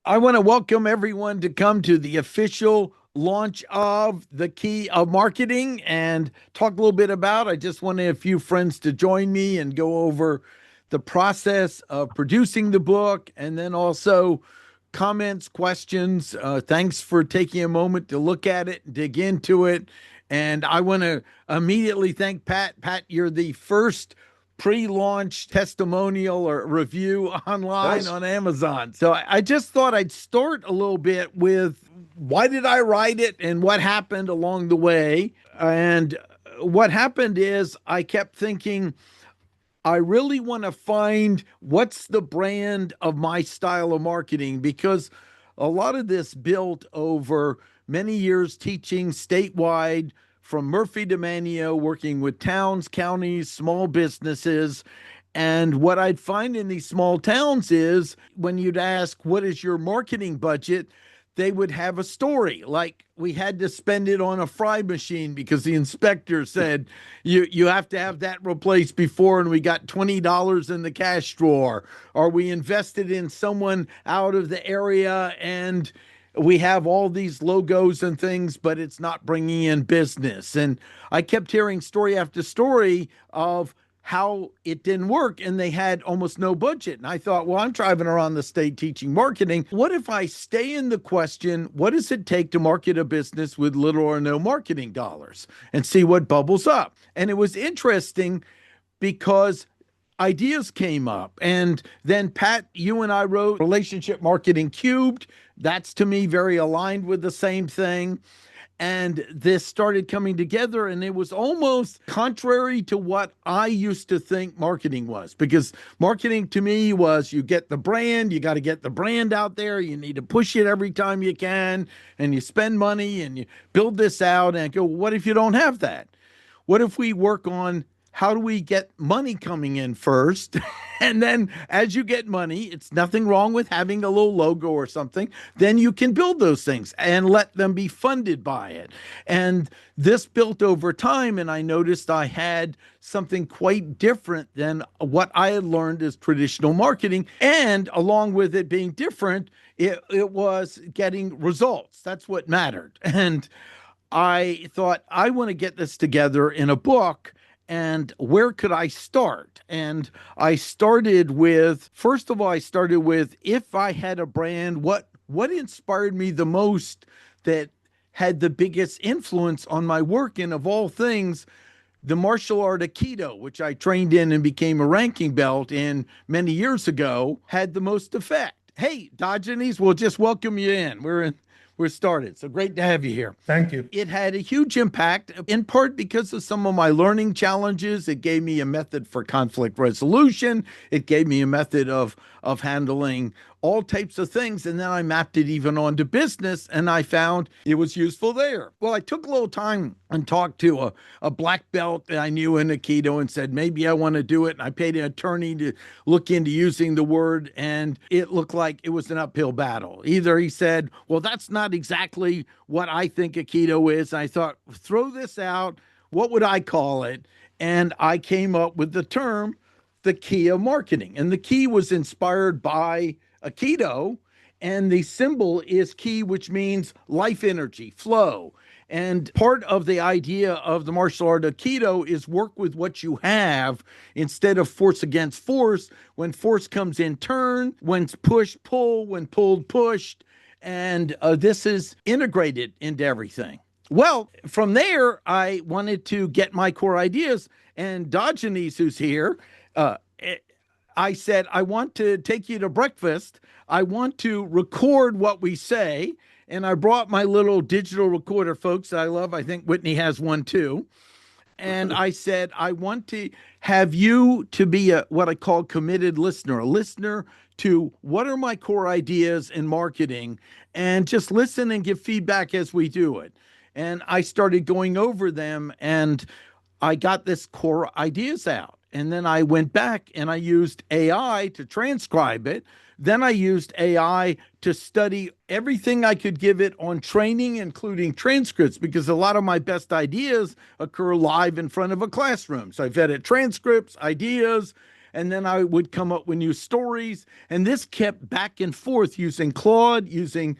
I want to welcome everyone to come to the official launch of the Key of Marketing and talk a little bit about. I just wanted a few friends to join me and go over the process of producing the book and then also comments, questions. Thanks for taking a moment to look at it, dig into it. And I want to immediately thank Pat. Pat, you're the first pre-launch testimonial or review online Nice. on Amazon. So I just thought I'd start a little bit with why did I write it and what happened along the way. And what happened is I kept thinking, I really want to find what's the brand of my style of marketing because a lot of this built over many years teaching statewide from Murphy to Manio, working with towns, counties, small businesses. And what I'd find in these small towns is when you'd ask, what is your marketing budget? They would have a story like we had to spend it on a fry machine because the inspector said you have to have that replaced before and we got $20 in the cash drawer, or we invested in someone out of the area and we have all these logos and things but it's not bringing in business. And I kept hearing story after story of how it didn't work and they had almost no budget. And I thought, well, I'm driving around the state teaching marketing. What if I stay in the question, what does it take to market a business with little or no marketing dollars and see what bubbles up? And it was interesting because ideas came up. And then, Pat, you and I wrote Relationship Marketing Cubed. That's to me very aligned with the same thing. And this started coming together, and it was almost contrary to what I used to think marketing was. Because marketing to me was you get the brand, you got to get the brand out there, you need to push it every time you can, and you spend money and you build this out. And I go, what if you don't have that? What if we work on how do we get money coming in first? And then as you get money, it's nothing wrong with having a little logo or something. Then you can build those things and let them be funded by it. And this built over time. And I noticed I had something quite different than what I had learned as traditional marketing. And along with it being different, it was getting results. That's what mattered. And I thought, I want to get this together in a book. And where could I start? And I started with, first of all, I started with if I had a brand, what inspired me the most that had the biggest influence on my work? And of all things, the martial art Aikido, which I trained in and became a ranking belt in many years ago, had the most effect. Hey, Diogenes, we'll just welcome you in. We're started. So great to have you here. Thank you. It had a huge impact, in part because of some of my learning challenges. It gave me a method for conflict resolution. It gave me a method of handling all types of things. And then I mapped it even onto business and I found it was useful there. Well, I took a little time and talked to a black belt that I knew in Aikido and said, maybe I want to do it. And I paid an attorney to look into using the word. And it looked like it was an uphill battle. Either he said, well, that's not exactly what I think Aikido is. And I thought, throw this out. What would I call it? And I came up with the term, the key of marketing. And the key was inspired by Aikido. And the symbol is key, which means life energy, flow. And part of the idea of the martial art Aikido is work with what you have instead of force against force. When force comes in turn, when push, pull, when pulled, pushed. And this is integrated into everything. Well, from there, I wanted to get my core ideas. And Diogenes, who's here, I said, I want to take you to breakfast. I want to record what we say. And I brought my little digital recorder, folks, that I love. I think Whitney has one too. And I said, I want to have you to be a what I call committed listener, a listener to what are my core ideas in marketing, and just listen and give feedback as we do it. And I started going over them and I got this core ideas out. And then I went back and I used AI to transcribe it. Then I used AI to study everything I could give it on training, including transcripts, because a lot of my best ideas occur live in front of a classroom. So I vetted transcripts, ideas, and then I would come up with new stories. And this kept back and forth using Claude, using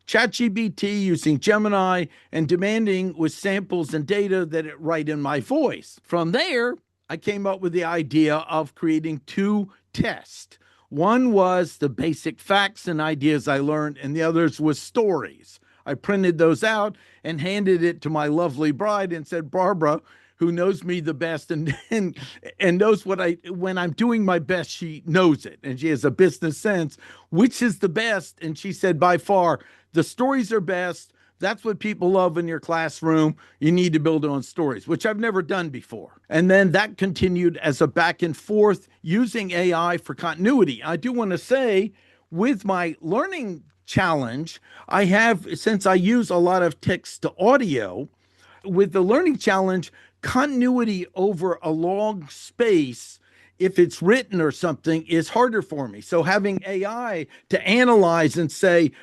ChatGPT, using Gemini, and demanding with samples and data that it write in my voice. From there, I came up with the idea of creating two tests. One was the basic facts and ideas I learned, and the others was stories. I printed those out and handed it to my lovely bride and said, Barbara, who knows me the best and knows what I when I'm doing my best, she knows it. And she has a business sense, which is the best. And she said, by far, the stories are best. That's what people love in your classroom. You need to build on stories, which I've never done before. And then that continued as a back and forth using AI for continuity. I do want to say, with my learning challenge, I have, since I use a lot of text to audio, with the learning challenge, continuity over a long space, if it's written or something, is harder for me. So having AI to analyze and say,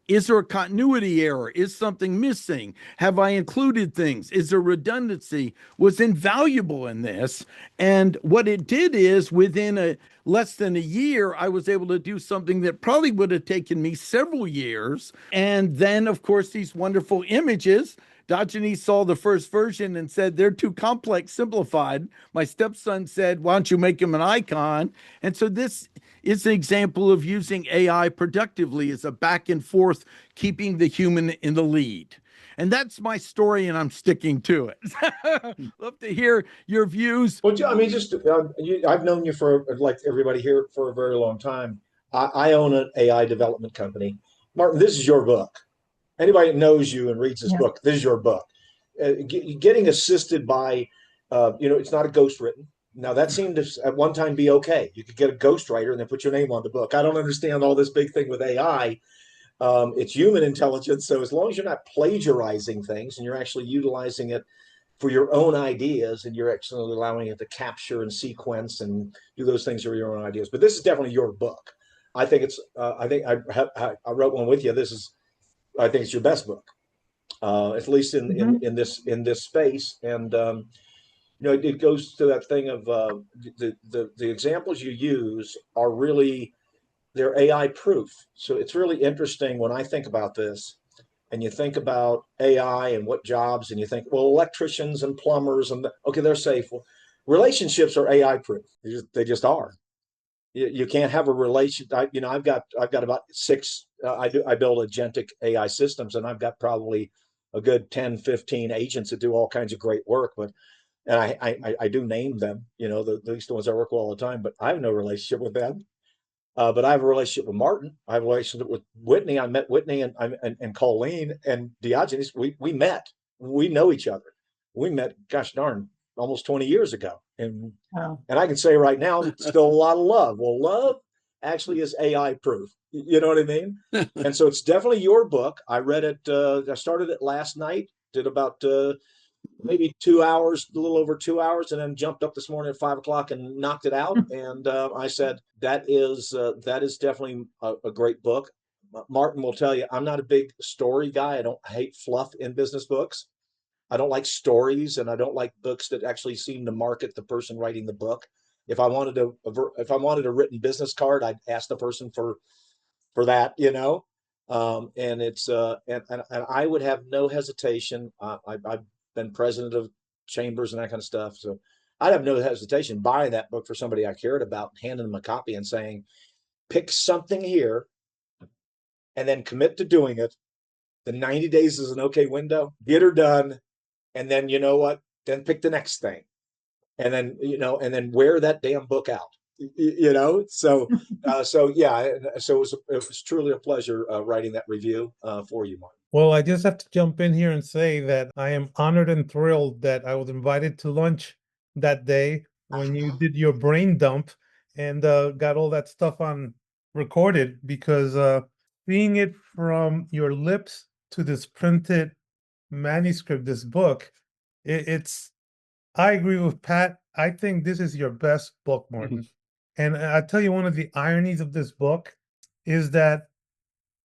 is there a continuity error? Is something missing? Have I included things? Is there redundancy? Was invaluable in this. And what it did is within a less than a year, I was able to do something that probably would have taken me several years. And then, of course, these wonderful images. Diogenes saw the first version and said, they're too complex, simplified. My stepson said, why don't you make him an icon? And so this is an example of using AI productively as a back and forth, keeping the human in the lead. And that's my story, and I'm sticking to it. Love to hear your views. Well, I mean, just I've known you for like everybody here for a very long time. I own an AI development company. Martin, this is your book. Anybody that knows you and reads this Yeah. book, this is your book. Getting assisted by, it's not a ghostwritten. Now that seemed to at one time be okay. You could get a ghostwriter and then put your name on the book. I don't understand all this big thing with AI. It's human intelligence. So as long as you're not plagiarizing things and you're actually utilizing it for your own ideas and you're actually allowing it to capture and sequence and do those things for your own ideas. But this is definitely your book. I think it's. I think I wrote one with you. This is. I think it's your best book, at least Mhm. in this space. And it goes to that thing of the examples you use are really they're AI proof. So it's really interesting when I think about this and you think about AI and what jobs, and you think, well, electricians and plumbers, and okay, they're safe. Well, relationships are AI proof. They just are. You can't have a relation. I've got about six. I build agentic AI systems, and I've got probably a good 10, 15 agents that do all kinds of great work. But and I do name them. These the ones I work with all the time. But I have no relationship with them. But I have a relationship with Martin. I have a relationship with Whitney. I met Whitney and Colleen and Diogenes. We met. We know each other. We met, gosh darn, almost 20 years ago. Wow. And I can say right now, still a lot of love. Well, love actually is AI proof. You know what I mean? And so it's definitely your book. I read it. I started it last night. Did about maybe 2 hours, a little over 2 hours, and then jumped up this morning at 5 o'clock and knocked it out. And I said that is definitely a great book. Martin will tell you I'm not a big story guy. I don't hate fluff in business books. I don't like stories, and I don't like books that actually seem to market the person writing the book. If I wanted a written business card, I'd ask the person for that, and it's and I would have no hesitation. I've been president of chambers and that kind of stuff, so I'd have no hesitation buying that book for somebody I cared about, handing them a copy and saying, pick something here and then commit to doing it. The 90 days is an okay window. Get her done, and then you know what? Then pick the next thing, and then and then wear that damn book out. So yeah, so it was truly a pleasure writing that review for you, Mark. Well, I just have to jump in here and say that I am honored and thrilled that I was invited to lunch that day when you did your brain dump and got all that stuff on recorded, because seeing it from your lips to this printed manuscript, this book, it's I agree with Pat. I think this is your best book, Martin. And I tell you, one of the ironies of this book is that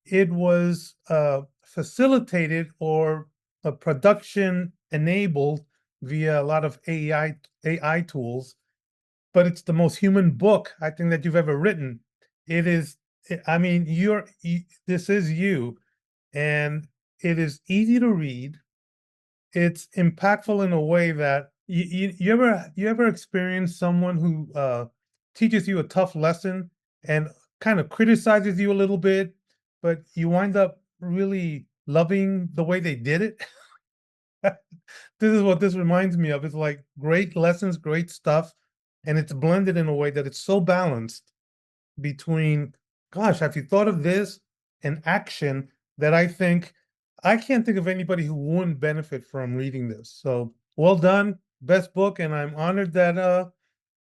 it was facilitated or a production enabled via a lot of AI tools. but it's the most human book I think that you've ever written. It is, I mean, this is you, and it is easy to read. It's impactful in a way that you ever experience someone who teaches you a tough lesson and kind of criticizes you a little bit, but you wind up really loving the way they did it. This is what this reminds me of. It's like great lessons, great stuff, and it's blended in a way that it's so balanced between, gosh, have you thought of this, and action, that I can't think of anybody who wouldn't benefit from reading this. So well done, best book, and I'm honored that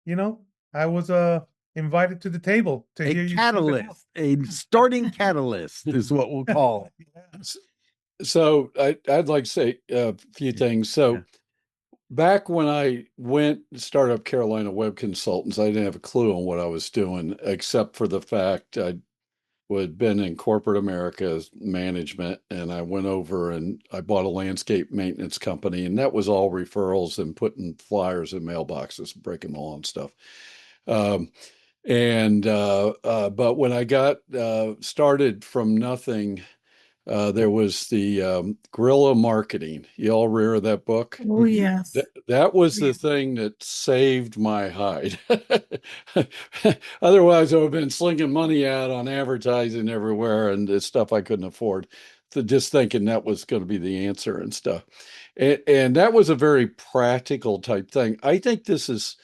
you know, I was invited to the table to hear A you speak about. catalyst, a starting catalyst is what we'll call it. Yeah. So I'd like to say a few things. So back when I went to start up Carolina Web Consultants, I didn't have a clue on what I was doing, except for the fact I had been in corporate America management, and I went over and I bought a landscape maintenance company, and that was all referrals and putting flyers in mailboxes, breaking them all and stuff. Um, but when I got started from nothing, there was the guerrilla marketing. You all read that book? Oh, yes. That was the thing that saved my hide. Otherwise, I would have been slinging money out on advertising everywhere and it's stuff I couldn't afford. So just thinking that was going to be the answer and stuff. And that was a very practical type thing. I think this is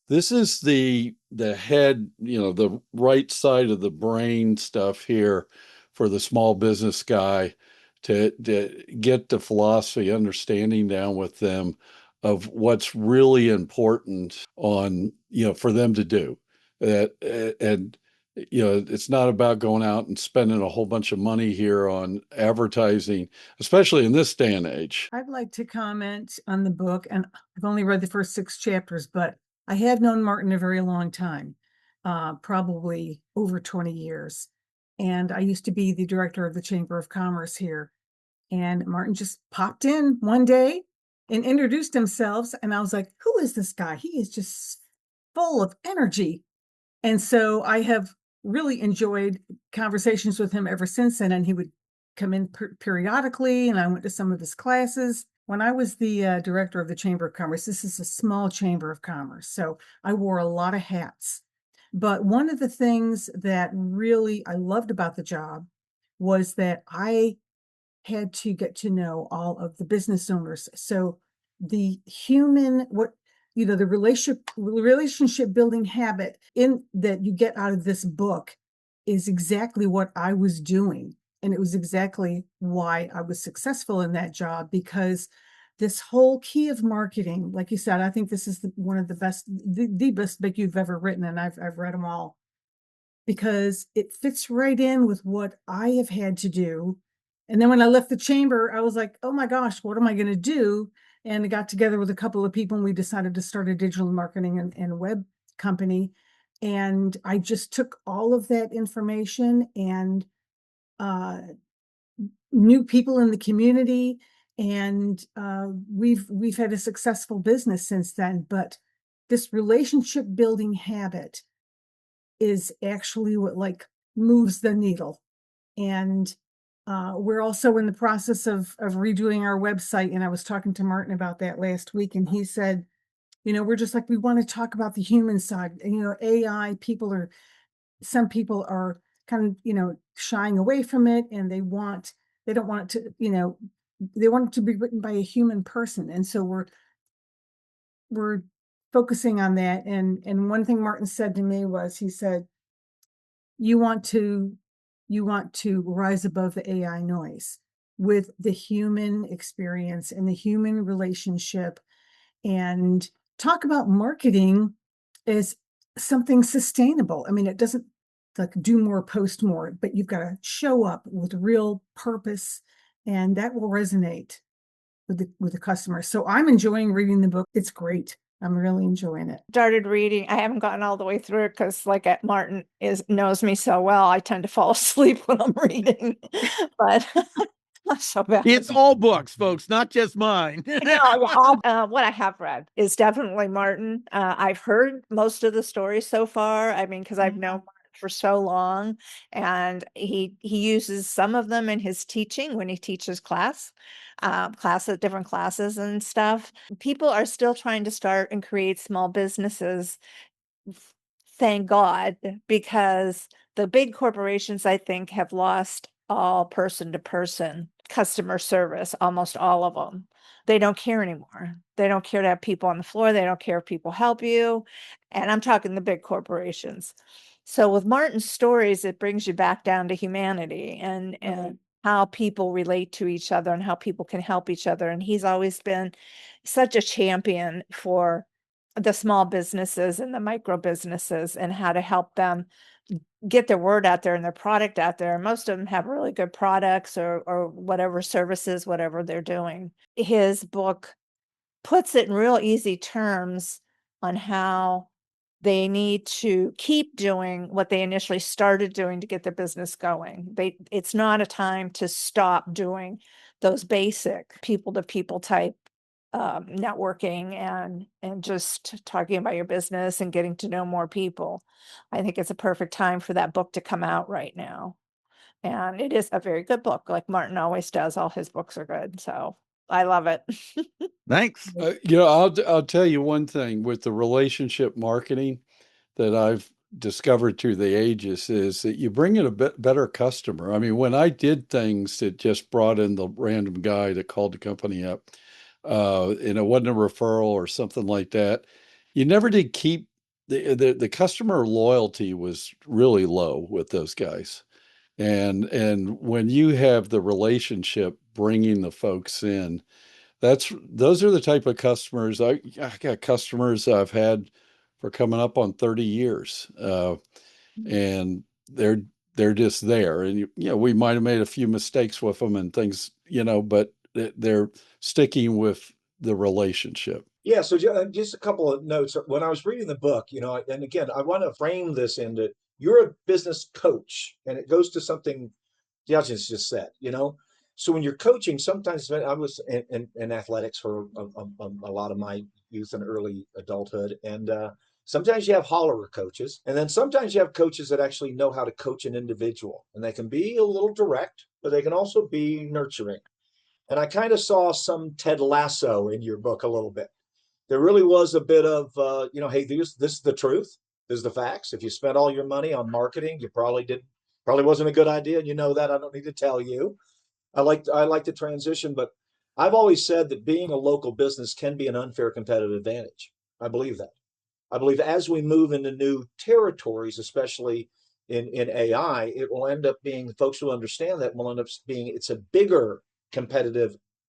the head, the right side of the brain stuff here for the small business guy to get the philosophy understanding down with them of what's really important on, for them to do that. And, it's not about going out and spending a whole bunch of money here on advertising, especially in this day and age. I'd like to comment on the book, and I've only read the first 6 chapters, but I had known Martin a very long time, probably over 20 years. And I used to be the director of the Chamber of Commerce here. And Martin just popped in one day and introduced himself. And I was like, who is this guy? He is just full of energy. And so I have really enjoyed conversations with him ever since then. And he would come in periodically, and I went to some of his classes. When I was the director of the Chamber of Commerce, this is a small Chamber of Commerce, so I wore a lot of hats. But one of the things that really I loved about the job was that I had to get to know all of the business owners. So the human, the relationship building habit in that you get out of this book is exactly what I was doing. And it was exactly why I was successful in that job, because this whole key of marketing, like you said, I think this is one of the best, the best book you've ever written. And I've read them all, because it fits right in with what I have had to do. And then when I left the chamber, I was like, oh my gosh, what am I going to do? And I got together with a couple of people and we decided to start a digital marketing and web company. And I just took all of that information and new people in the community, and we've had a successful business since then. But this relationship building habit is actually what moves the needle. And we're also in the process of redoing our website. And I was talking to Martin about that last week, and he said, we're just we want to talk about the human side. AI, some people are kind of, shying away from it, and they don't want it to, they want it to be written by a human person. And so we're focusing on that. And one thing Martin said to me was, he said, you want to rise above the AI noise with the human experience and the human relationship, and talk about marketing as something sustainable. I mean, it doesn't do more, post more, but you've got to show up with real purpose, and that will resonate with the customer. So I'm enjoying reading the book. It's great. I'm really enjoying it. Started reading. I haven't gotten all the way through it because, Martin knows me so well, I tend to fall asleep when I'm reading. But Not so bad. It's all books, folks, not just mine. What I have read is definitely Martin. I've heard most of the stories so far. I mean, because I've known Martin for so long, and he uses some of them in his teaching when he teaches different classes and stuff. People are still trying to start and create small businesses. Thank God, because the big corporations, I think, have lost all person-to-person customer service, almost all of them. They don't care anymore. They don't care to have people on the floor. They don't care if people help you. And I'm talking the big corporations. So with Martin's stories, it brings you back down to humanity and how people relate to each other and how people can help each other. And he's always been such a champion for the small businesses and the micro businesses and how to help them get their word out there and their product out there. Most of them have really good products or whatever services, whatever they're doing. His book puts it in real easy terms on how they need to keep doing what they initially started doing to get their business going. It's not a time to stop doing those basic people-to-people type networking and just talking about your business and getting to know more people. I think it's a perfect time for that book to come out right now. And it is a very good book. Like Martin always does, all his books are good. So I love it. Thanks. I'll tell you one thing with the relationship marketing that I've discovered through the ages is that you bring in a bit better customer. I mean, when I did things that just brought in the random guy that called the company up, and it wasn't a referral or something like that, you never did keep the customer loyalty was really low with those guys. And when you have the relationship bringing the folks in, those are the type of customers I got customers I've had for coming up on 30 years. And they're just there. And we might have made a few mistakes with them and things, but they're sticking with the relationship. Yeah, so just a couple of notes. When I was reading the book, and again, I want to frame this into you're a business coach, and it goes to something Diagenes just said, So when you're coaching, sometimes I was in athletics for a lot of my youth and early adulthood, and sometimes you have hollerer coaches, and then sometimes you have coaches that actually know how to coach an individual, and they can be a little direct, but they can also be nurturing. And I kind of saw some Ted Lasso in your book a little bit. There really was a bit of, hey, this is the truth. This is the facts. If you spent all your money on marketing, you probably wasn't a good idea. You know that. I don't need to tell you. I like the transition, but I've always said that being a local business can be an unfair competitive advantage. I believe that. I believe as we move into new territories, especially in AI, it will end up being folks who understand that will end up being it's a bigger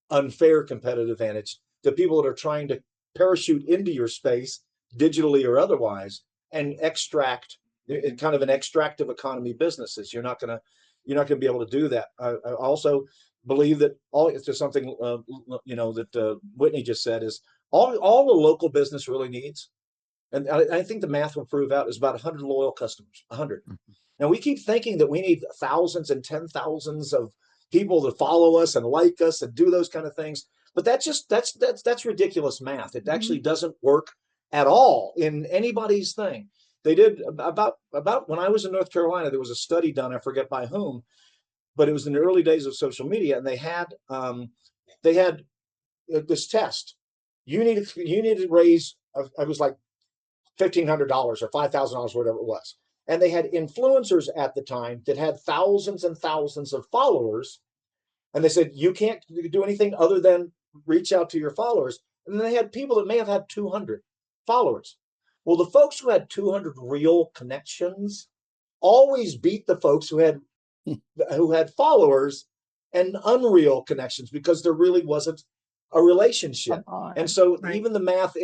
unfair competitive advantage to people that are trying to parachute into your space digitally or otherwise and extract in kind of an extractive economy businesses. You're not going to be able to do that. I also believe that it's just something that Whitney just said is all the local business really needs, and I think the math will prove out, is about 100 loyal customers. 100. Now we keep thinking that we need thousands and 10,000s of people to follow us and like us and do those kind of things. But that's ridiculous math. It actually doesn't work at all in anybody's thing. They did about when I was in North Carolina, there was a study done, I forget by whom, but it was in the early days of social media, and they had this test. You needed to raise, it was like $1,500 or $5,000, whatever it was. And they had influencers at the time that had thousands and thousands of followers. And they said, you can't do anything other than reach out to your followers. And then they had people that may have had 200 followers. Well, the folks who had 200 real connections always beat the folks who had followers and unreal connections, because there really wasn't a relationship. And so even the math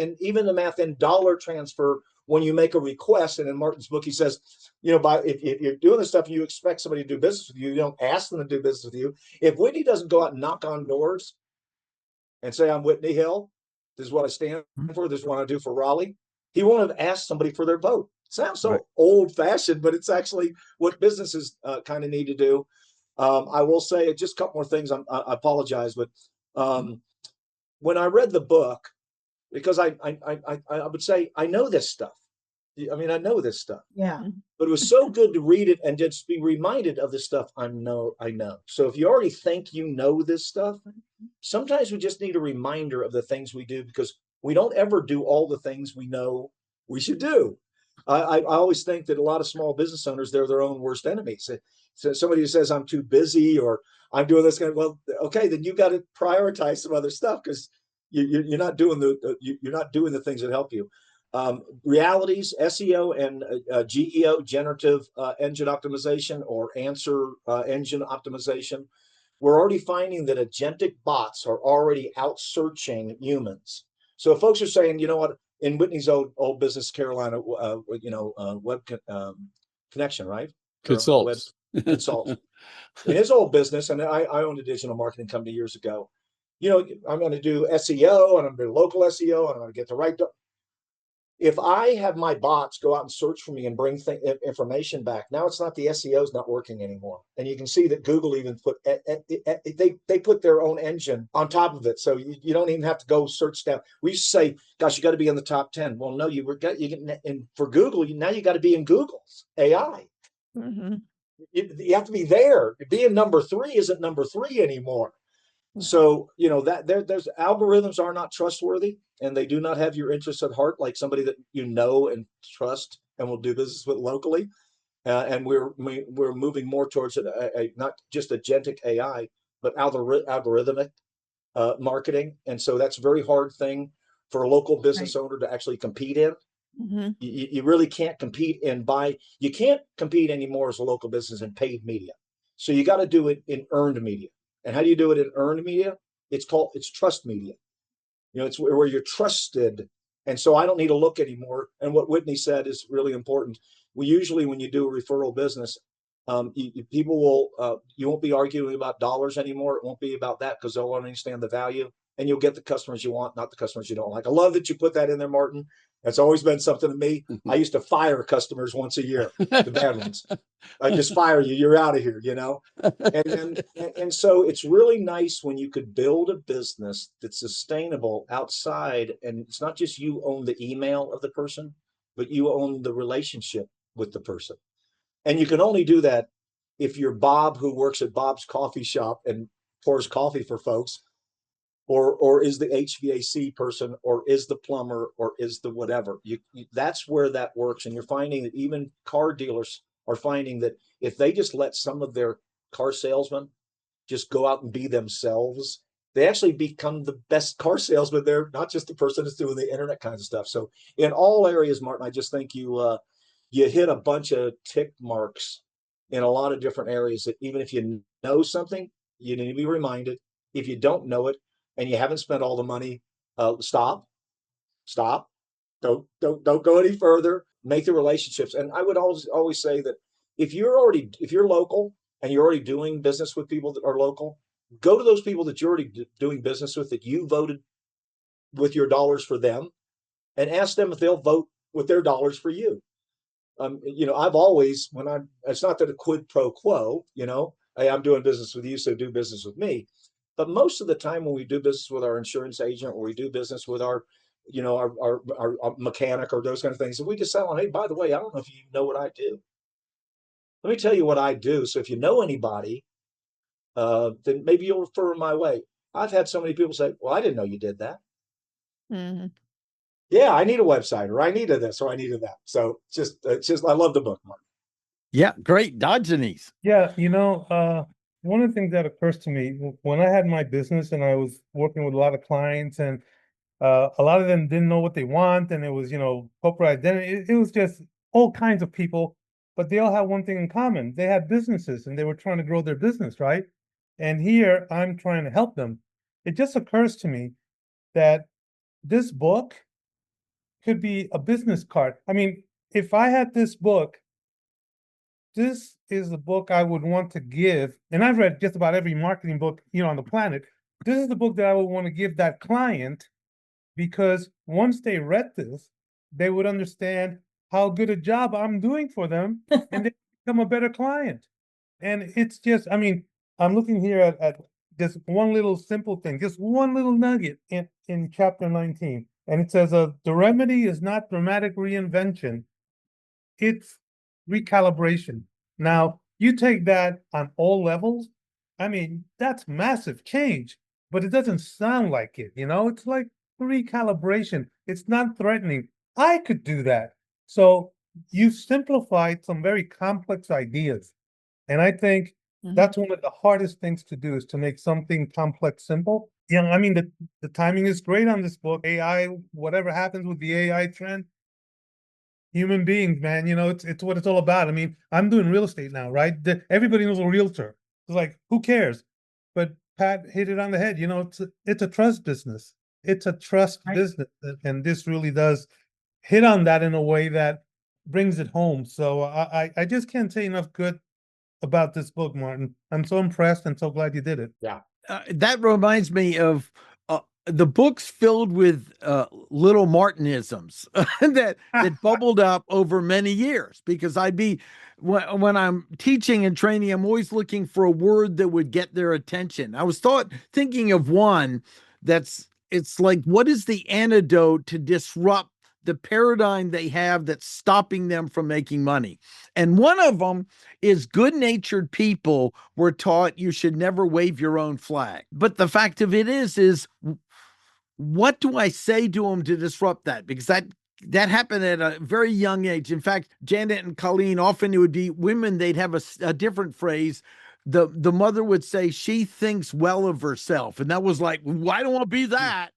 in dollar transfer, when you make a request, and in Martin's book, he says, if you're doing this stuff and you expect somebody to do business with you, you don't ask them to do business with you. If Whitney doesn't go out and knock on doors and say, I'm Whitney Hill, this is what I stand for, this is what I do for Raleigh, he won't have asked somebody for their vote. It sounds so old fashioned, but it's actually what businesses kind of need to do. I will say just a couple more things. I apologize, but when I read the book, because I would say I know this stuff. I mean, I know this stuff. Yeah. But it was so good to read it and just be reminded of the stuff I know. So if you already think you know this stuff, sometimes we just need a reminder of the things we do, because we don't ever do all the things we know we should do. I always think that a lot of small business owners, they're their own worst enemies. So somebody who says I'm too busy or I'm doing this kind of, well, okay, then you got to prioritize some other stuff, because you're not doing you're not doing the things that help you. Realities, SEO and GEO, generative engine optimization, or answer engine optimization. We're already finding that agentic bots are already out searching humans. So folks are saying, you know what, in Whitney's old business, Carolina, web connection, right? Web Consults. consult. In his old business, and I owned a digital marketing company years ago. I'm going to do SEO, and I'm going to do local SEO, and I'm going to get the right. If I have my bots go out and search for me and bring information back, now it's not the SEO is not working anymore. And you can see that Google even put they put their own engine on top of it, so you don't even have to go search down. We used to say, "Gosh, you got to be in the top 10." Well, no, you get and for Google now you got to be in Google's AI. Mm-hmm. You have to be there. Being number 3 isn't number 3 anymore. So that there's algorithms are not trustworthy, and they do not have your interests at heart, like somebody that you know and trust and will do business with locally. And we're moving more towards not just agentic AI, but algorithmic marketing. And so that's a very hard thing for a local business owner to actually compete in. Mm-hmm. You really can't compete you can't compete anymore as a local business in paid media. So you got to do it in earned media. And how do you do it in earned media? It's trust media. It's where you're trusted. And so I don't need to look anymore. And what Whitney said is really important. We usually, when you do a referral business, people will, you won't be arguing about dollars anymore. It won't be about that, because they'll understand the value, and you'll get the customers you want, not the customers you don't like. I love that you put that in there, Martin. That's always been something to me. I used to fire customers once a year, the bad ones. I just fire you. You're out of here, and so it's really nice when you could build a business that's sustainable outside, and it's not just you own the email of the person, but you own the relationship with the person. And you can only do that if you're Bob, who works at Bob's coffee shop and pours coffee for folks, or is the HVAC person, or is the plumber, or is the whatever. That's where that works. And you're finding that even car dealers are finding that if they just let some of their car salesmen just go out and be themselves, they actually become the best car salesman. They're not just the person that's doing the internet kinds of stuff. So in all areas, Martin, I just think you hit a bunch of tick marks in a lot of different areas, that even if you know something, you need to be reminded. If you don't know it and you haven't spent all the money, stop. Don't go any further. Make the relationships. And I would always say that if you're local and you're already doing business with people that are local, go to those people that you're already doing business with, that you voted with your dollars for them, and ask them if they'll vote with their dollars for you. I've always, it's not that a quid pro quo, hey, I'm doing business with you, so do business with me. But most of the time when we do business with our insurance agent, or we do business with our mechanic, or those kind of things, and we just tell them, hey, by the way, I don't know if you know what I do. Let me tell you what I do. So if you know anybody, then maybe you'll refer them my way. I've had so many people say, well, I didn't know you did that. Mm-hmm. Yeah, I need a website, or I needed this, or I needed that. So it's just, I love the book, Mark. Yeah, great. Diogenes. Yeah, one of the things that occurs to me when I had my business and I was working with a lot of clients, and a lot of them didn't know what they want, and it was, corporate identity. It was just all kinds of people, but they all had one thing in common. They had businesses and they were trying to grow their business, right? And here I'm trying to help them. It just occurs to me that this book could be a business card. I mean, if I had this book, this is the book I would want to give, and I've read just about every marketing book, on the planet. This is the book that I would want to give that client, because once they read this, they would understand how good a job I'm doing for them, and they become a better client. And it's just, I mean, I'm looking here at just one little simple thing, just one little nugget in chapter 19. And it says, the remedy is not dramatic reinvention, it's recalibration. Now, you take that on all levels, I mean, that's massive change, but it doesn't sound like it, you know? It's like recalibration. It's not threatening. I could do that. So you've simplified some very complex ideas. And I think that's one of the hardest things to do, is to make something complex simple. Yeah, I mean, the timing is great on this book. AI, whatever happens with the AI trend, human beings, man, you know, it's what it's all about. I mean, I'm doing real estate now, right? Everybody knows a realtor. It's like, who cares? But Pat hit it on the head. You know, it's a trust business. It's a trust business, and this really does hit on that in a way that brings it home. So I just can't say enough good about this book, Martin. I'm so impressed and so glad you did it. Yeah. That reminds me of the book's filled with little Martinisms that bubbled up over many years, because when I'm teaching and training, I'm always looking for a word that would get their attention. I was thinking of one it's like, what is the antidote to disrupt the paradigm they have that's stopping them from making money? And one of them is good-natured people were taught you should never wave your own flag. But the fact of it is what do I say to them to disrupt that? Because that happened at a very young age. In fact, Janet and Colleen, often it would be women, they'd have a different phrase. The mother would say, she thinks well of herself. And that was like, well, I don't want to be that.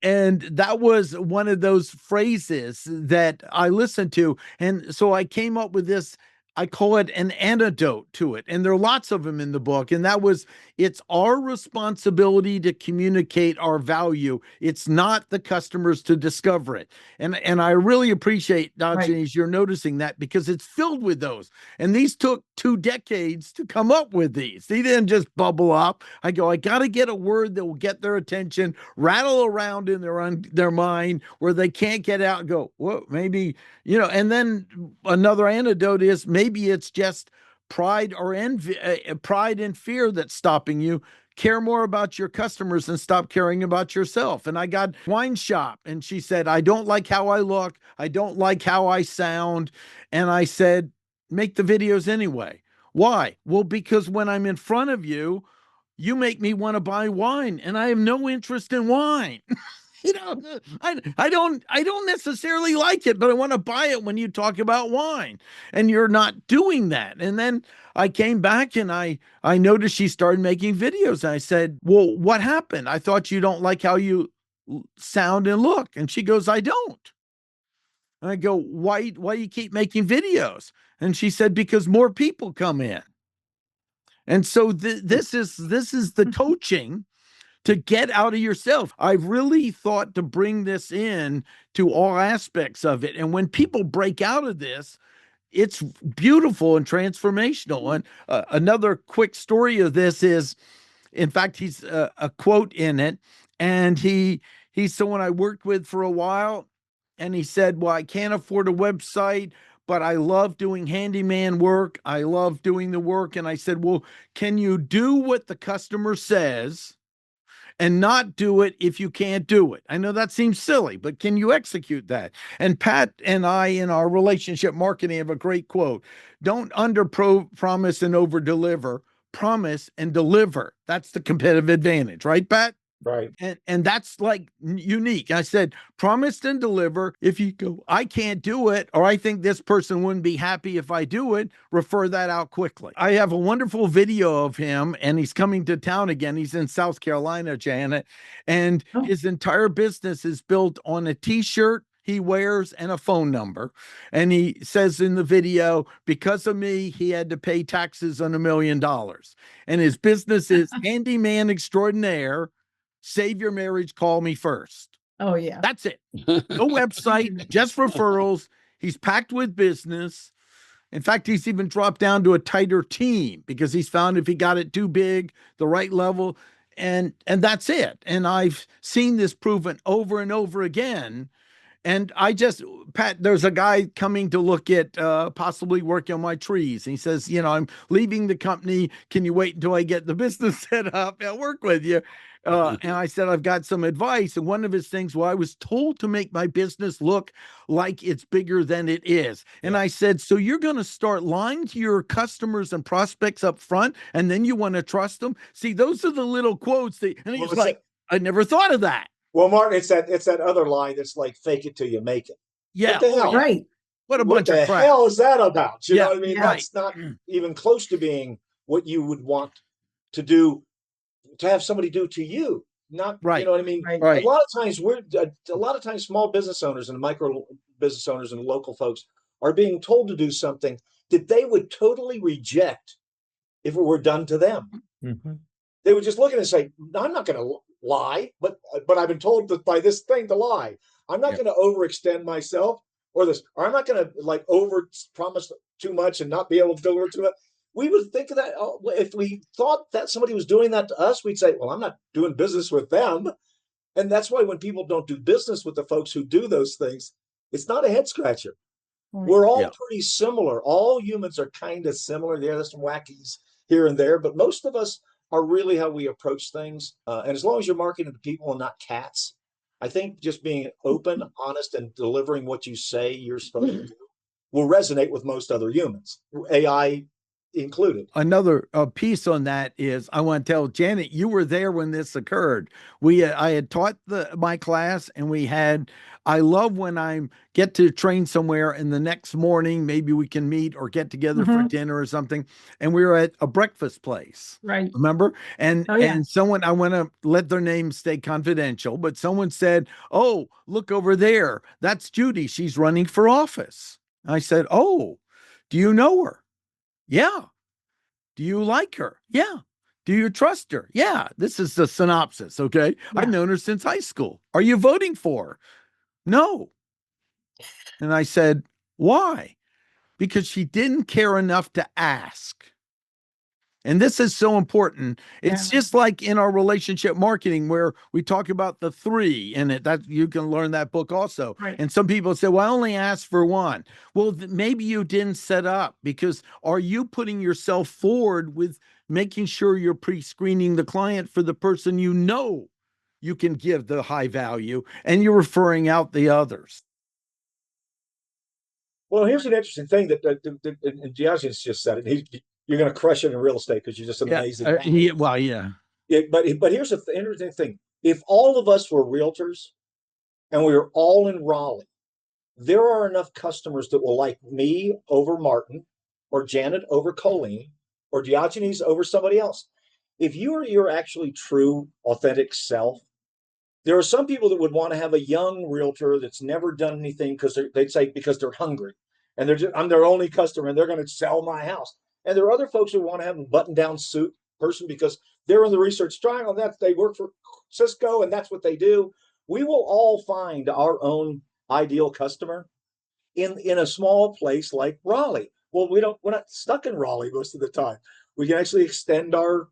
And that was one of those phrases that I listened to. And so I came up with this, I call it an antidote to it. And there are lots of them in the book. And that was, it's our responsibility to communicate our value. It's not the customers to discover it. And I really appreciate, Diogenes, you're noticing that, because it's filled with those. And these took 2 decades to come up with these. They didn't just bubble up. I got to get a word that will get their attention, rattle around in their mind where they can't get out and go, well, maybe, and then another antidote is maybe it's just pride or envy, pride and fear that's stopping you. Care more about your customers and stop caring about yourself. And I got wine shop, and she said, I don't like how I look. I don't like how I sound. And I said, make the videos anyway. Why? Well, because when I'm in front of you, you make me want to buy wine, and I have no interest in wine. I don't necessarily like it, but I want to buy it when you talk about wine, and you're not doing that. And then I came back and I noticed she started making videos. And I said, well, what happened? I thought you don't like how you sound and look. And she goes, I don't. And I go, why you keep making videos? And she said, because more people come in. And so this is the coaching to get out of yourself. I've really thought to bring this in to all aspects of it. And when people break out of this, it's beautiful and transformational. And another quick story of this is, in fact, he's a quote in it. And he's someone I worked with for a while. And he said, well, I can't afford a website, but I love doing handyman work. I love doing the work. And I said, well, can you do what the customer says and not do it if you can't do it? I know that seems silly, but can you execute that? And Pat and I, in our relationship marketing, have a great quote. Don't promise and over deliver. Promise and deliver. That's the competitive advantage, right, Pat? Right. And that's like unique. I said, promise and deliver. If you go, I can't do it, or I think this person wouldn't be happy if I do it, refer that out quickly. I have a wonderful video of him, and he's coming to town again. He's in South Carolina, Janet, and his entire business is built on a t-shirt he wears and a phone number. And he says in the video, because of me, he had to pay taxes on $1 million. And his business is handyman extraordinaire. Save your marriage, call me first. Oh, yeah. That's it. No website, just referrals. He's packed with business. In fact, he's even dropped down to a tighter team because he's found if he got it too big, the right level, and that's it. And I've seen this proven over and over again. And I just, Pat, there's a guy coming to look at possibly working on my trees. And he says, I'm leaving the company. Can you wait until I get the business set up and work with you? And I said, I've got some advice. And one of his things, well, I was told to make my business look like it's bigger than it is. And I said, so you're going to start lying to your customers and prospects up front, and then you want to trust them? See, those are the little quotes that, and he's like, I never thought of that. Well, Martin, it's that other line that's like fake it till you make it. Yeah. What the hell? Right. What a What bunch of the crap. hell is that about? You know what I mean? Yeah. That's not even close to being what you would want to do, to have somebody do to you. Not, Right. you know what I mean? Right. A lot of times small business owners and micro business owners and local folks are being told to do something that they would totally reject if it were done to them. Mm-hmm. They would just look at it and say, no, I'm not going to lie, but I've been told that by this thing to lie. I'm not going to overextend myself, or I'm not going to like over promise too much and not be able to deliver to it. We would think of that if we thought that somebody was doing that to us, we'd say, well, I'm not doing business with them. And that's why when people don't do business with the folks who do those things, it's not a head scratcher. We're all pretty similar. All humans are kind of similar. There's some wackies here and there, but most of us are really how we approach things. And as long as you're marketing to people and not cats, I think just being open, honest, and delivering what you say you're supposed to do will resonate with most other humans, AI included. Another piece on that is I want to tell Janet, you were there when this occurred. I had taught my class, and I love when I get to train somewhere and the next morning, maybe we can meet or get together for dinner or something. And we were at a breakfast place. Right. Remember? And someone, I want to let their name stay confidential, but someone said, oh, look over there. That's Judy. She's running for office. I said, oh, do you know her? Yeah. Do you like her? Yeah. Do you trust her? Yeah. This is the synopsis. Okay. Yeah. I've known her since high school. Are you voting for her? No. And I said, why? Because she didn't care enough to ask. And this is so important. It's just like in our relationship marketing where we talk about the 3 in it. That you can learn that book also. Right. And some people say, well, I only asked for 1. Well, maybe you didn't set up, because are you putting yourself forward with making sure you're pre-screening the client for the person you can give the high value, and you're referring out the others? Well, here's an interesting thing that Diogenes just said it. You're going to crush it in real estate because you're just an amazing guy. But here's the interesting thing. If all of us were realtors and we were all in Raleigh, there are enough customers that will like me over Martin, or Janet over Colleen, or Diogenes over somebody else. If you are your actually true, authentic self, there are some people that would want to have a young realtor that's never done anything because they'd say because they're hungry and I'm their only customer and they're going to sell my house. And there are other folks who want to have a button-down suit person because they're in the research triangle. They work for Cisco and that's what they do. We will all find our own ideal customer in a small place like Raleigh. Well, we're not stuck in Raleigh most of the time. We can actually extend our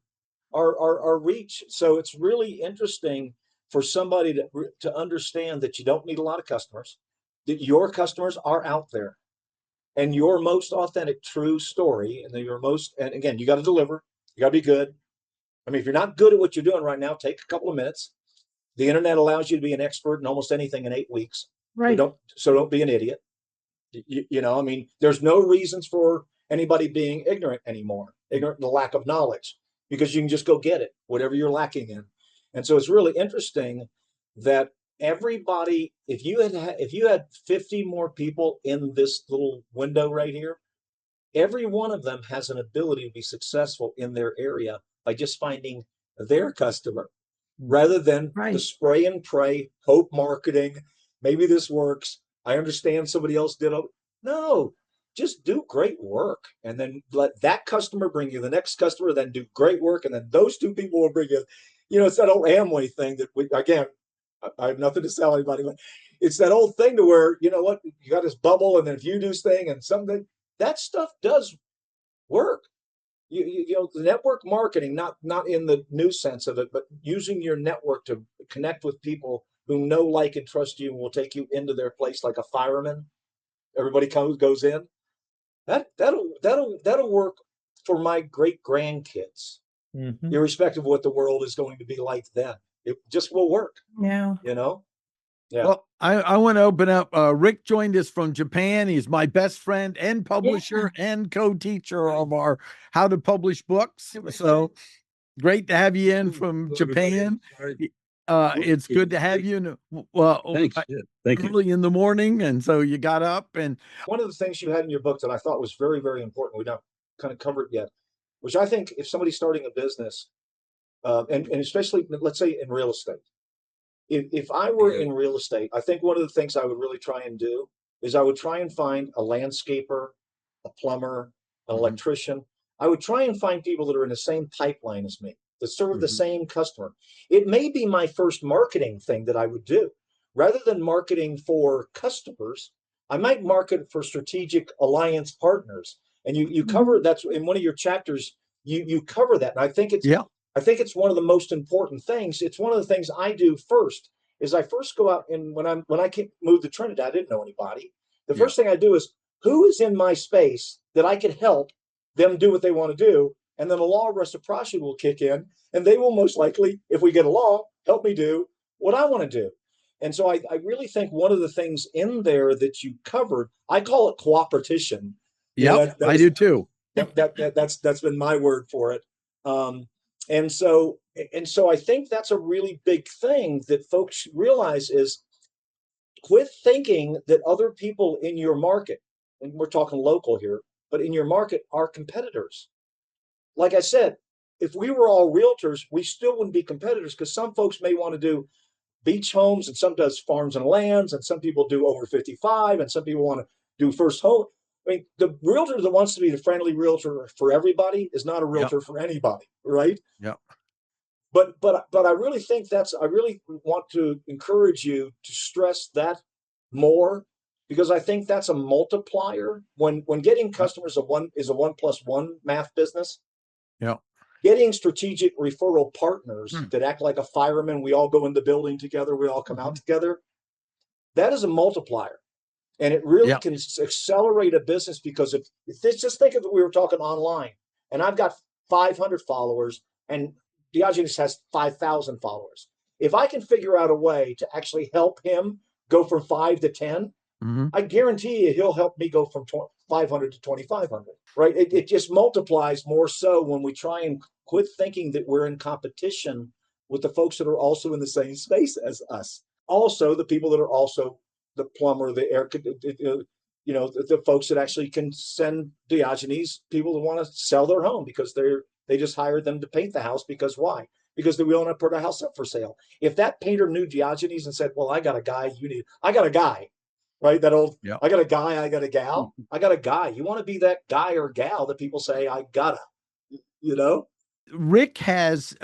reach. So it's really interesting for somebody to understand that you don't need a lot of customers, that your customers are out there, and your most authentic, true story, and again, you got to deliver, you got to be good. I mean, if you're not good at what you're doing right now, take a couple of minutes. The internet allows you to be an expert in almost anything in 8 weeks. Right. So don't be an idiot. I mean, there's no reasons for anybody being ignorant anymore, ignorant, the lack of knowledge, because you can just go get it, whatever you're lacking in. And so it's really interesting that everybody, if you had 50 more people in this little window right here, every one of them has an ability to be successful in their area by just finding their customer rather than the spray and pray, hope marketing. Maybe this works. I understand somebody else did it. No, just do great work and then let that customer bring you the next customer, then do great work. And then those 2 people will bring you, it's that old Amway thing that I have nothing to sell anybody, but it's that old thing to where, you got this bubble and then if you do this thing and something, that stuff does work. The network marketing, not in the new sense of it, but using your network to connect with people who know, like, and trust you and will take you into their place like a fireman. Everybody goes in. That'll work for my great grandkids, irrespective of what the world is going to be like then. It just will work. Yeah. You know? Yeah. Well, I want to open up. Rick joined us from Japan. He's my best friend and publisher and co-teacher of our How to Publish books. So great to have you in from Japan. It's good to have you. Well, thanks. Thank you. Early in the morning, and so you got up. And one of the things you had in your book that I thought was very, very important, we don't kind of cover it yet, which I think if somebody's starting a business, and especially, let's say, in real estate, if I were in real estate, I think one of the things I would really try and do is I would try and find a landscaper, a plumber, an electrician. I would try and find people that are in the same pipeline as me, that serve the same customer. It may be my first marketing thing that I would do. Rather than marketing for customers, I might market for strategic alliance partners. And you cover, that's in one of your chapters, you cover that. And I think it's one of the most important things. It's one of the things I do first. Is I first go out, and when I moved to Trinidad, I didn't know anybody. The first thing I do is, who is in my space that I could help them do what they want to do, and then the law of reciprocity will kick in, and they will most likely, if we get along, help me do what I want to do. And so I really think one of the things in there that you covered, I call it Coopetition. Yeah, I do too. That's been my word for it. And so I think that's a really big thing that folks realize is, quit thinking that other people in your market, and we're talking local here, but in your market are competitors. Like I said, if we were all realtors, we still wouldn't be competitors, because some folks may want to do beach homes, and some does farms and lands, and some people do over 55, and some people want to do first home. I mean, the realtor that wants to be the friendly realtor for everybody is not a realtor for anybody, right? Yeah. But I really think I really want to encourage you to stress that more, because I think that's a multiplier. When getting customers is a 1+1 math business. Yeah. Getting strategic referral partners that act like a fireman, we all go in the building together, we all come out together. That is a multiplier. And it really can accelerate a business, because if just think of it, we were talking online, and I've got 500 followers, and Diogenes has 5,000 followers. If I can figure out a way to actually help him go from 5 to 10, I guarantee you he'll help me go from 500 to 2,500, right? It just multiplies more so when we try and quit thinking that we're in competition with the folks that are also in the same space as us. Also, the people that are also the plumber, the air, the folks that actually can send Diogenes people that want to sell their home, because they just hired them to paint the house. Because why? Because they want to put a house up for sale. If that painter knew Diogenes and said, well, I got a guy, I got a guy, right? That old, I got a guy, I got a gal, I got a guy. You want to be that guy or gal that people say, I gotta, Rick has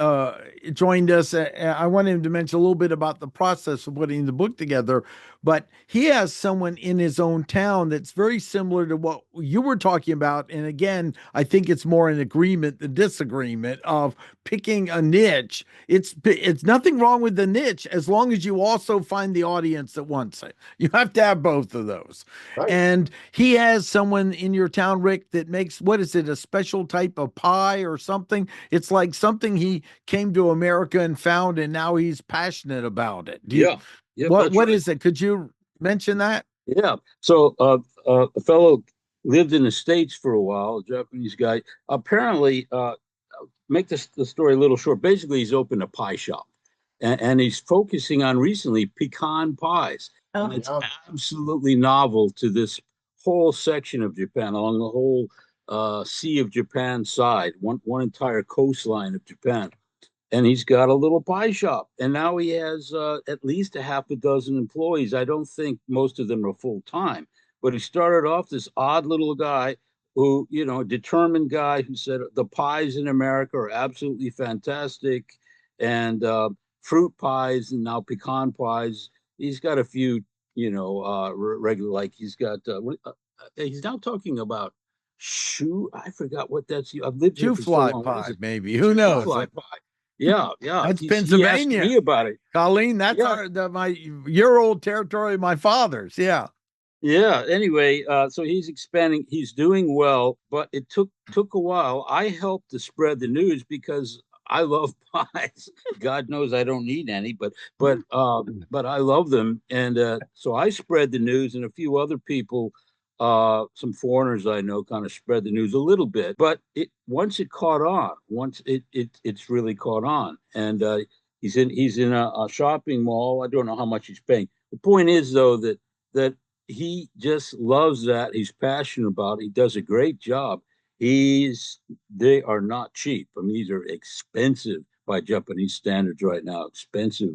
joined us. I want him to mention a little bit about the process of putting the book together, but he has someone in his own town that's very similar to what you were talking about. And again, I think it's more an agreement than disagreement of picking a niche. It's nothing wrong with the niche, as long as you also find the audience that wants it. You have to have both of those. Right. And he has someone in your town, Rick, that makes, what is it, a special type of pie or something? It's like something he came to America and found, and now he's passionate about it. What is it? Could you mention that? Yeah. So a fellow lived in the States for a while, a Japanese guy. Apparently, make the story a little short. Basically, he's opened a pie shop, and he's focusing on recently pecan pies. Oh, and it's absolutely novel to this whole section of Japan, along the whole Sea of Japan side, one entire coastline of Japan. And he's got a little pie shop. And now he has at least a half a dozen employees. I don't think most of them are full-time. But he started off this odd little guy who, a determined guy who said the pies in America are absolutely fantastic. And fruit pies and now pecan pies. He's got a few, regular, like he's got, he's now talking about I forgot what that's. I've lived here for so long. Pie, maybe. Who knows? Pie. Yeah, yeah. That's He asked Pennsylvania. me about it. Colleen, that's Yeah. your old territory, my father's. Yeah. Yeah. Anyway, so he's expanding. He's doing well, but it took a while. I helped to spread the news because I love pies. God knows I don't need any, but I love them, and so I spread the news, and a few other people, some foreigners I know, kind of spread the news a little bit. But once it caught on, it's really caught on, and he's in a shopping mall. I don't know how much he's paying. The point is though that he just loves that. He's passionate about it. He does a great job. They are not cheap. I mean, these are expensive by Japanese standards right now. Expensive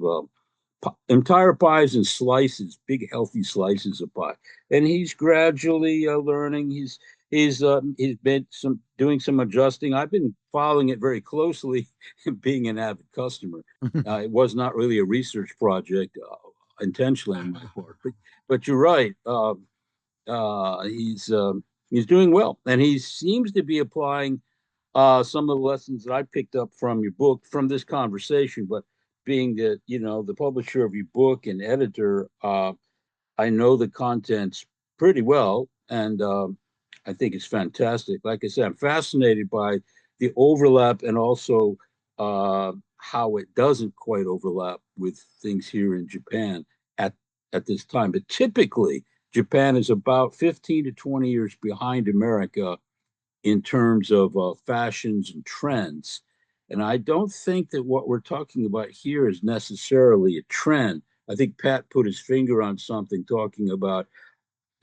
entire pies and slices, big healthy slices of pie. And he's gradually learning. He's been doing some adjusting. I've been following it very closely, being an avid customer. It was not really a research project intentionally on my part, but you're right. He's doing well, and he seems to be applying some of the lessons that I picked up from your book, from this conversation. But being the publisher of your book and editor, I know the contents pretty well, and I think it's fantastic. Like I said, I'm fascinated by the overlap, and also how it doesn't quite overlap with things here in Japan at this time. But typically, Japan is about 15 to 20 years behind America in terms of fashions and trends. And I don't think that what we're talking about here is necessarily a trend. I think Pat put his finger on something talking about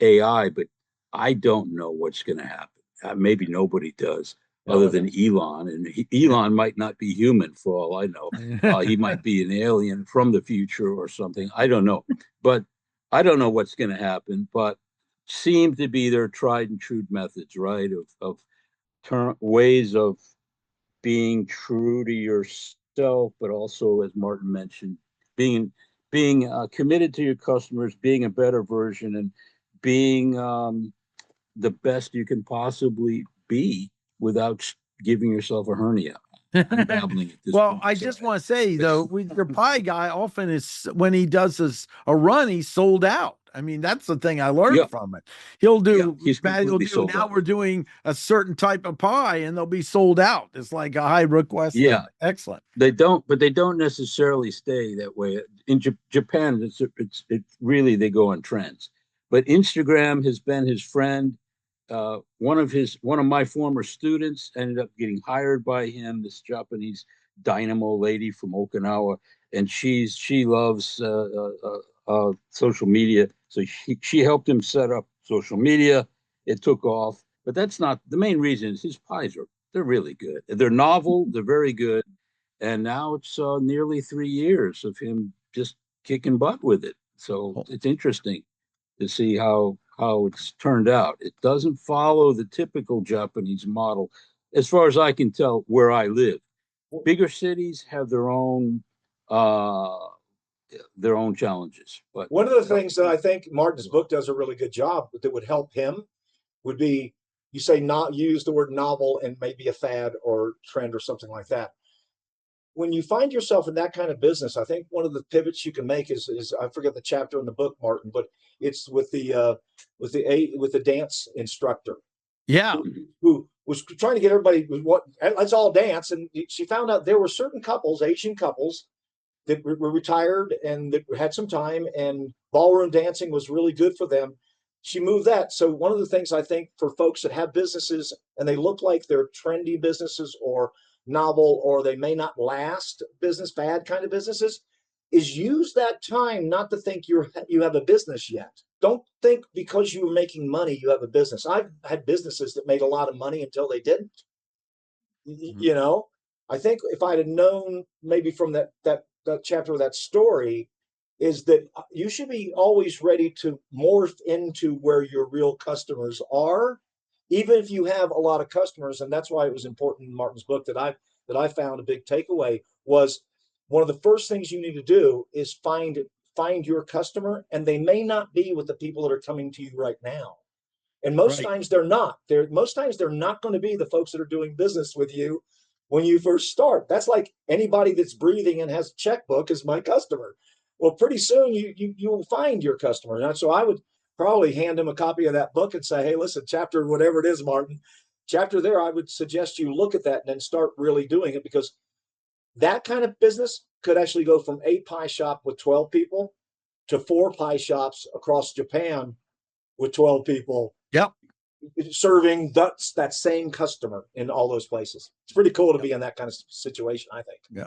AI, but I don't know what's going to happen. Maybe nobody does, other than Elon. And Elon might not be human for all I know. He might be an alien from the future or something. I don't know. But I don't know what's going to happen. But seem to be their tried and true methods, right? Of ways of being true to yourself, but also, as Martin mentioned, being committed to your customers, being a better version, and being the best you can possibly be without giving yourself a hernia. I'm babbling at this Well, point. I just want to say though, with your pie guy, often is when he does a run, he's sold out. I mean, that's the thing I learned from it. He'll do, he's completely he'll do sold now out. we're doing a certain type of pie and they'll be sold out. It's like a high request thing. Yeah, Excellent. they don't necessarily stay that way. In Japan, it's really, they go on trends. But Instagram has been his friend. One of my former students ended up getting hired by him. This Japanese dynamo lady from Okinawa, and she loves social media. So she helped him set up social media. It took off, but that's not the main reason. Is his pies they're really good. They're novel. They're very good. And now it's nearly 3 years of him just kicking butt with it. So it's interesting to see how it's turned out. It doesn't follow the typical Japanese model, as far as I can tell, where I live. Bigger cities have their own challenges. But one of the things that I think Martin's book does a really good job that would help him would be, you say not use the word novel and maybe a fad or trend or something like that. When you find yourself in that kind of business, I think one of the pivots you can make is I forget the chapter in the book, Martin, but it's with the dance instructor. Yeah. Who was trying to get everybody, let's all dance. And she found out there were certain couples, Asian couples, that were retired and that had some time, and ballroom dancing was really good for them. She moved that. So one of the things I think for folks that have businesses and they look like they're trendy businesses or novel, or they may not last bad kind of businesses, is use that time not to think you have a business yet. Don't think because you're making money you have a business. I've had businesses that made a lot of money until they didn't. I think if I'd have known maybe from that chapter of that story, is that you should be always ready to morph into where your real customers are, even if you have a lot of customers. And that's why it was important in Martin's book that I found a big takeaway was one of the first things you need to do is find your customer, and they may not be with the people that are coming to you right now. And most times they're not. Most times they're not going to be the folks that are doing business with you when you first start. That's like anybody that's breathing and has a checkbook is my customer. Well, pretty soon you will find your customer. And so I would probably hand him a copy of that book and say, hey, listen, chapter whatever it is, Martin, chapter there, I would suggest you look at that and then start really doing it, because that kind of business could actually go from a pie shop with 12 people to 4 pie shops across Japan with 12 people. Yep. Serving that same customer in all those places. It's pretty cool to be in that kind of situation, I think. Yeah.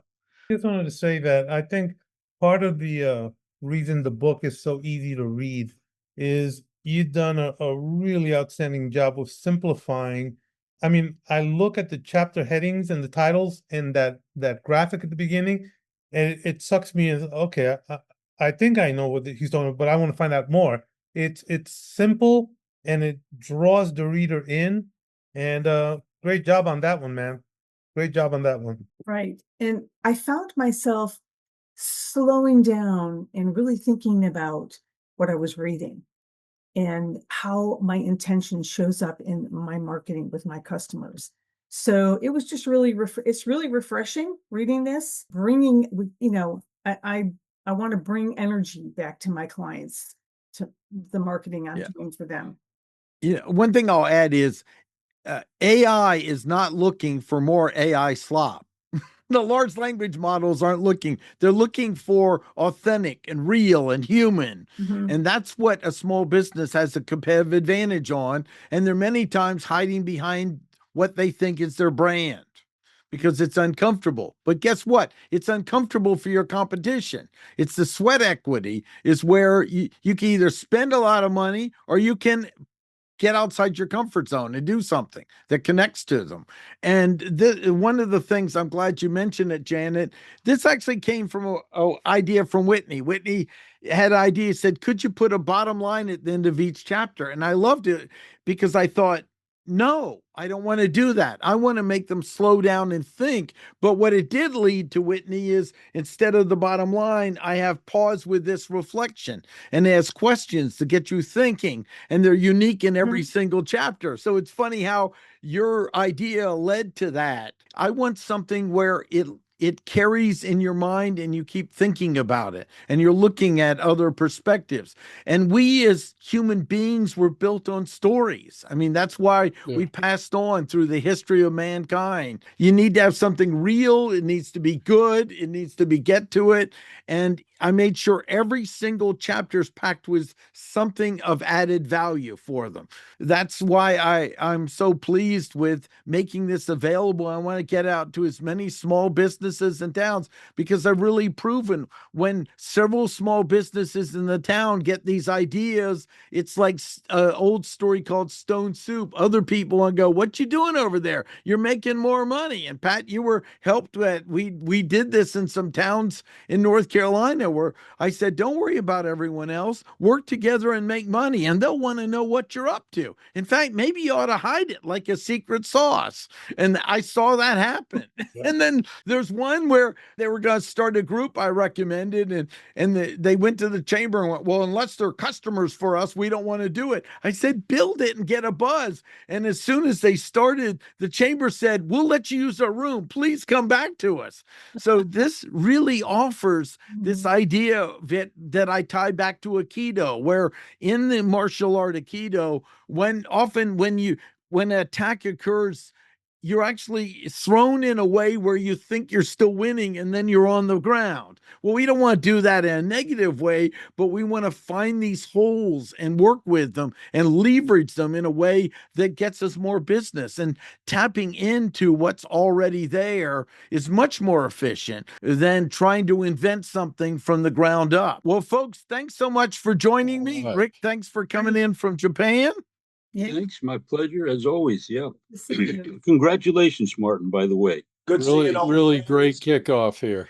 I just wanted to say that I think part of the reason the book is so easy to read is you've done a really outstanding job of simplifying. I mean, I look at the chapter headings and the titles and that graphic at the beginning, and it sucks me in. Okay, I think I know what he's talking about, but I want to find out more. It's simple and it draws the reader in. And great job on that one, man. Great job on that one. Right. And I found myself slowing down and really thinking about what I was reading and how my intention shows up in my marketing with my customers. So it was just really, it's really refreshing reading this, bringing, I want to bring energy back to my clients, to the marketing I'm doing for them. One thing I'll add is AI is not looking for more AI slop. The large language models aren't looking. They're looking for authentic and real and human. Mhm. And that's what a small business has a competitive advantage on. And they're many times hiding behind what they think is their brand because it's uncomfortable. But guess what? It's uncomfortable for your competition. It's the sweat equity is where you can either spend a lot of money or you can get outside your comfort zone and do something that connects to them. And one of the things, I'm glad you mentioned it, Janet, this actually came from an idea from Whitney. Whitney had an idea, said, could you put a bottom line at the end of each chapter? And I loved it because I thought, no, I don't want to do that. I want to make them slow down and think. But what it did lead to, Whitney, is instead of the bottom line, I have pause with this reflection and ask questions to get you thinking. And they're unique in every single chapter. So it's funny how your idea led to that. I want something where it carries in your mind and you keep thinking about it and you're looking at other perspectives. And we as human beings were built on stories. I mean, that's why we passed on through the history of mankind. You need to have something real. It needs to be good. It needs to be get to it. And I made sure every single chapter is packed with something of added value for them. That's why I'm so pleased with making this available. I want to get out to as many small businesses and towns because I've really proven when several small businesses in the town get these ideas, it's like an old story called Stone Soup. Other people want to go, what you doing over there? You're making more money. And Pat, you were helped with, we did this in some towns in North Carolina where I said, don't worry about everyone else. Work together and make money. And they'll want to know what you're up to. In fact, maybe you ought to hide it like a secret sauce. And I saw that happen. Yeah. And then there's one where they were going to start a group I recommended. And they went to the chamber and went, well, unless they're customers for us, we don't want to do it. I said, build it and get a buzz. And as soon as they started, the chamber said, we'll let you use our room. Please come back to us. So this really offers this idea that I tie back to Aikido, where in the martial art Aikido, when an attack occurs, you're actually thrown in a way where you think you're still winning and then you're on the ground. Well, we don't want to do that in a negative way, but we want to find these holes and work with them and leverage them in a way that gets us more business. And tapping into what's already there is much more efficient than trying to invent something from the ground up. Well, folks, thanks so much for joining me. All right. Rick, thanks for coming in from Japan. Yeah. Thanks, my pleasure as always. Yeah. To see you. Congratulations, Martin, by the way. Good seeing old Really friends. great kickoff here.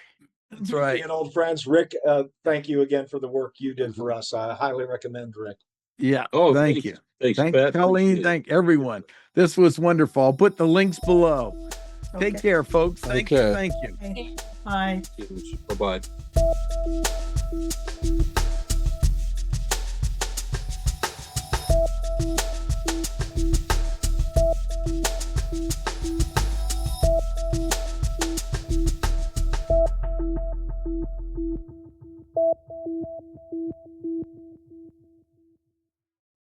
That's right. Seeing old friends. Rick, thank you again for the work you did for us. I highly recommend Rick. Yeah. Oh, thank thanks. you. Thanks, Thanks, Pat. Colleen. Appreciate it. Thank everyone. This was wonderful. I'll put the links below. Take Okay. care, folks. Thank you. Okay. Thank you. Okay. Bye. Bye-bye.